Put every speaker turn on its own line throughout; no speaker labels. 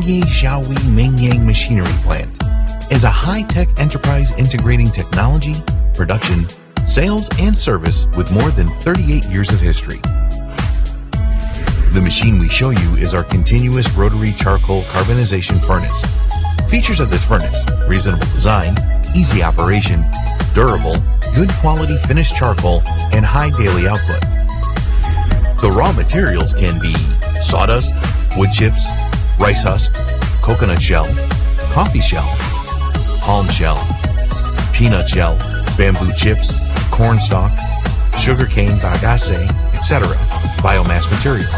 Mingyang machinery plant is a high-tech enterprise integrating technology, production, sales, and service with more than 38 years of history. The machine we show you is our continuous rotary charcoal carbonization furnace. Features of this furnace: reasonable design, easy operation, durable, good quality finished charcoal, and high daily output. The raw materials can be sawdust, wood chips, rice husk, coconut shell, coffee shell, palm shell, peanut shell, bamboo chips, corn stalk, sugarcane bagasse, etc. biomass material.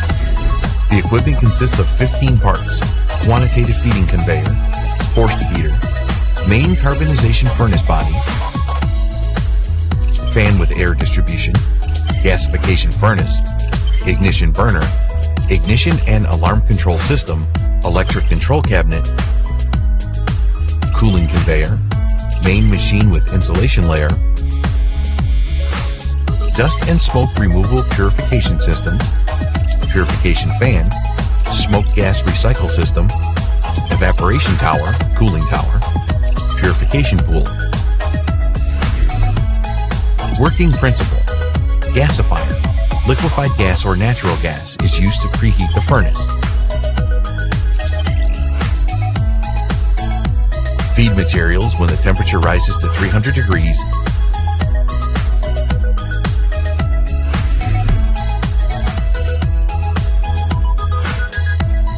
The equipment consists of 15 parts: quantitative feeding conveyor, forced feeder, main carbonization furnace body, fan with air distribution, gasification furnace, ignition burner, ignition and alarm control system, electric control cabinet, cooling conveyor, main machine with insulation layer, dust and smoke removal purification system, purification fan, smoke gas recycle system, evaporation tower, cooling tower, purification pool. Working principle: gasifier. Liquefied gas or natural gas is used to preheat the furnace. Feed materials when the temperature rises to 300 degrees.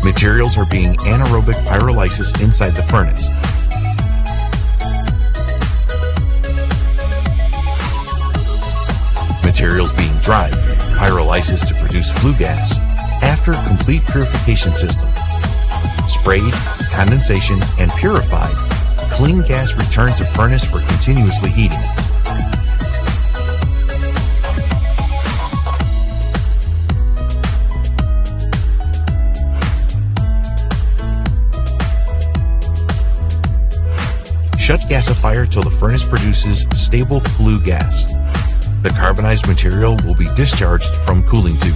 Materials are being anaerobic pyrolysis inside the furnace. Materials being dried, pyrolysis to produce flue gas. After complete purification system. Sprayed, condensation, and purified, clean gas returned to furnace for continuously heating. Shut gasifier till the furnace produces stable flue gas. The carbonized material will be discharged from cooling tube.